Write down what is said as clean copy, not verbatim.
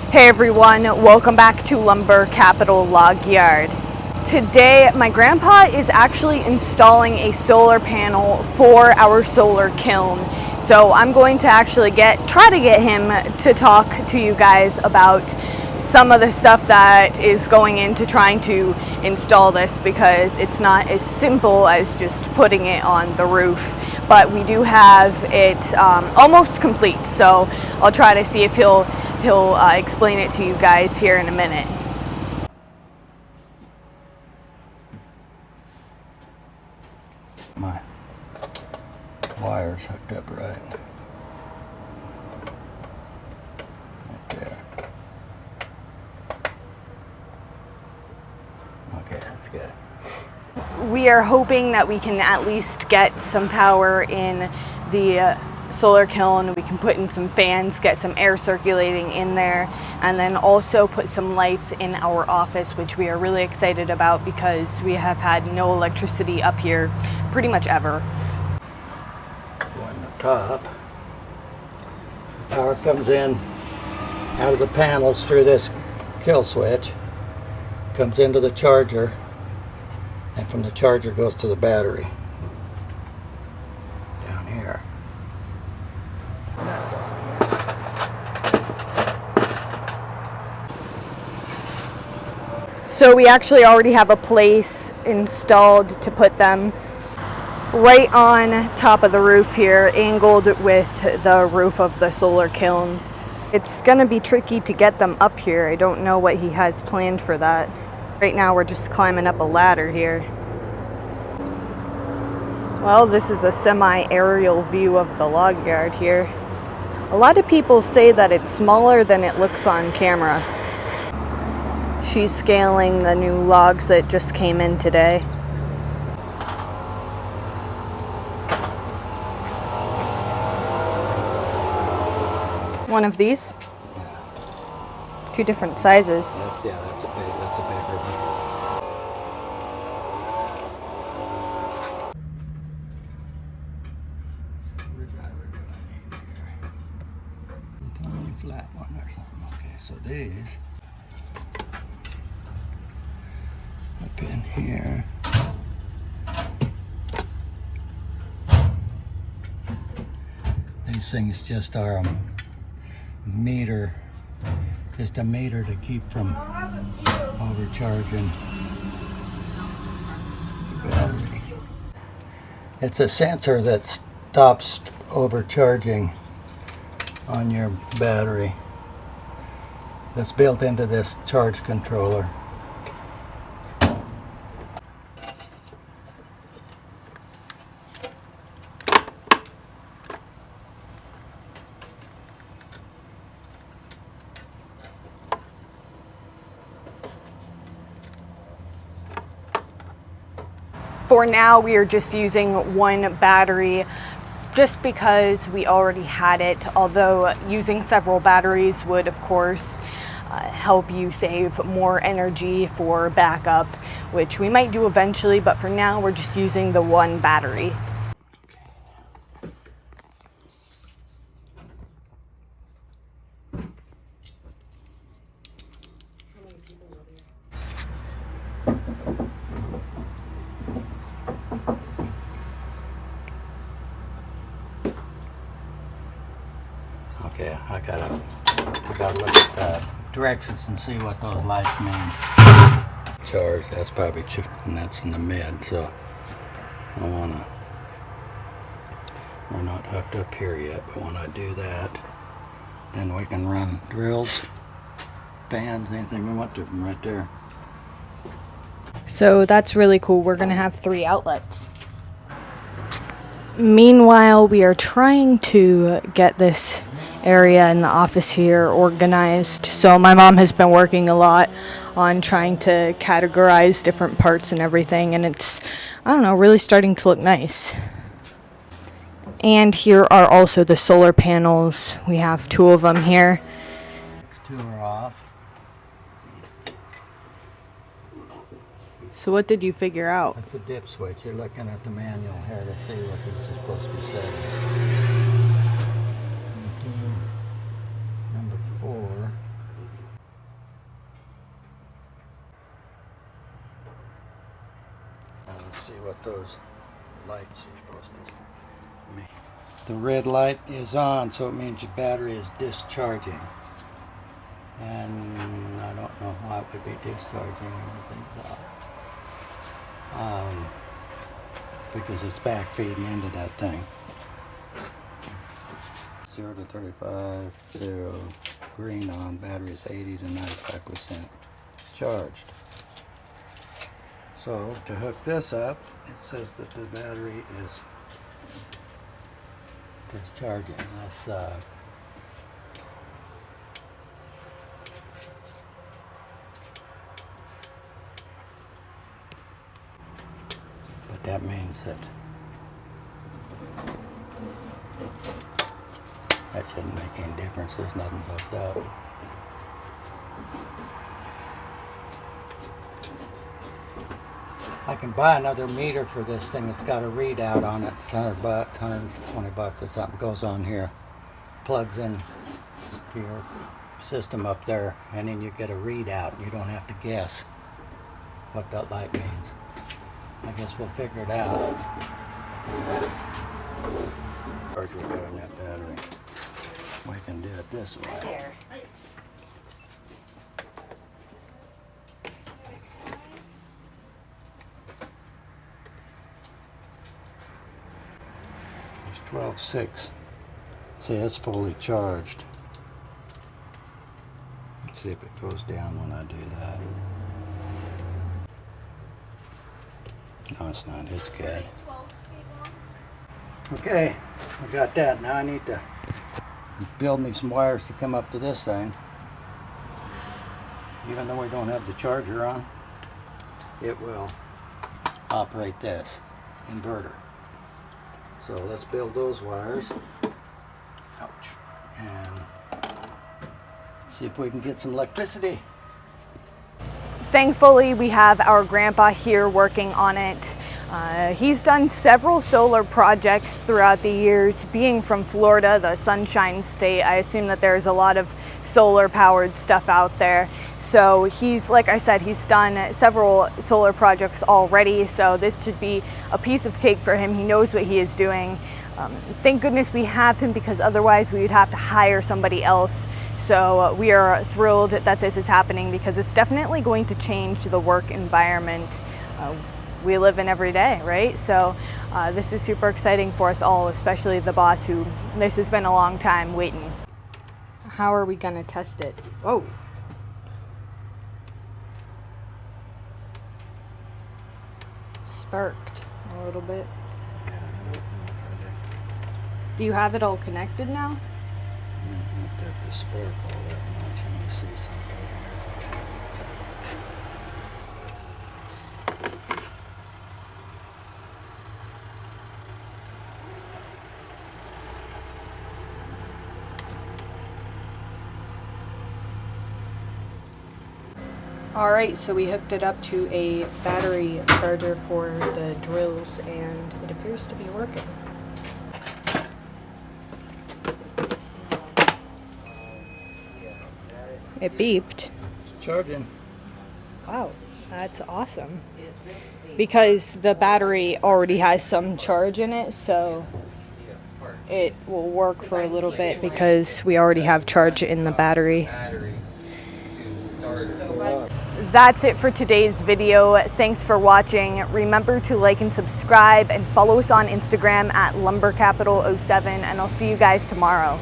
Hey everyone, welcome back to Lumber Capital Log Yard. Today my grandpa is actually installing a solar panel for our solar kiln. So I'm going to actually try to get him to talk to you guys about some of the stuff that is going into trying to install this, because it's not as simple as just putting it on the roof. But we do have it almost complete, so I'll try to see if he'll explain it to you guys here in a minute. My wire's hooked up right there. Okay, that's good. We are hoping that we can at least get some power in the solar kiln. We can put in some fans, get some air circulating in there, and then also put some lights in our office, which we are really excited about because we have had no electricity up here pretty much ever. On the top, power comes in out of the panels through this kill switch, comes into the charger, and from the charger goes to the battery down here. So we actually already have a place installed to put them right on top of the roof here, angled with the roof of the solar kiln. It's gonna be tricky to get them up here. I don't know what he has planned for that. Right now we're just climbing up a ladder here. Well, this is a semi-aerial view of the log yard here. A lot of people say that it's smaller than it looks on camera. She's scaling the new logs that just came in today. One of these? Yeah. Two different sizes. Yeah, that's a bigger one. Tiny flat one or something. Okay, so these up in here. These things just are a meter, just a meter to keep from overcharging the battery. It's a sensor that stops overcharging on your battery. That's built into this charge controller. For now, we are just using one battery just because we already had it, although using several batteries would, of course, help you save more energy for backup, which we might do eventually, but for now, we're just using the one battery. Okay, I gotta look at the directions and see what those lights mean. Charge, that's probably and that's in the mid, so we're not hooked up here yet, but when I do that, then we can run drills, fans, anything we want to from right there. So that's really cool. We're gonna have 3 outlets. Meanwhile, we are trying to get this area in the office here organized. So my mom has been working a lot on trying to categorize different parts and everything, and it's, I don't know, really starting to look nice. And here are also the solar panels. We have 2 of them here. Next 2 are off. So what did you figure out? That's a dip switch. You're looking at the manual here to see what this is supposed to be setting. Number 4 see what those lights are supposed to mean. The red light is on, so it means your battery is discharging. And I don't know why it would be discharging. Everything's off. Because it's back feeding into that thing. 0 to 35, 0, green on, battery is 80 to 95% charged. So to hook this up, it says that the battery is discharging. But that means that shouldn't make any difference. There's nothing hooked up. I can buy another meter for this thing that's got a readout on it. It's $100, $120 or something. Goes on here, plugs in to your system up there, and then you get a readout. You don't have to guess what that light means. I guess we'll figure it out. Charge we got on that battery. We can do it this way. There. It's 12.6. See, it's fully charged. Let's see if it goes down when I do that. No, it's not. It's good. Okay, I got that. Now I need to build me some wires to come up to this thing. Even though we don't have the charger on, it will operate this inverter. So let's build those wires. Ouch. And see if we can get some electricity. Thankfully, we have our grandpa here working on it. He's done several solar projects throughout the years. Being from Florida, the Sunshine State, I assume that there's a lot of solar powered stuff out there. So he's, like I said, he's done several solar projects already. So this should be a piece of cake for him. He knows what he is doing. Thank goodness we have him, because otherwise we would have to hire somebody else. So we are thrilled that this is happening, because it's definitely going to change the work environment we live in every day, right? So this is super exciting for us all, especially the boss, who this has been a long time waiting. How are we gonna test it? Oh. Sparked a little bit. Do you have it all connected now? Not that the spark all that much. Let me see something. All right, so we hooked it up to a battery charger for the drills, and it appears to be working. It beeped. It's charging. Wow, that's awesome. Because the battery already has some charge in it, so it will work for a little bit because we already have charge in the battery. That's it for today's video. Thanks for watching. Remember to like and subscribe, and follow us on Instagram at lumbercapital07, and I'll see you guys tomorrow.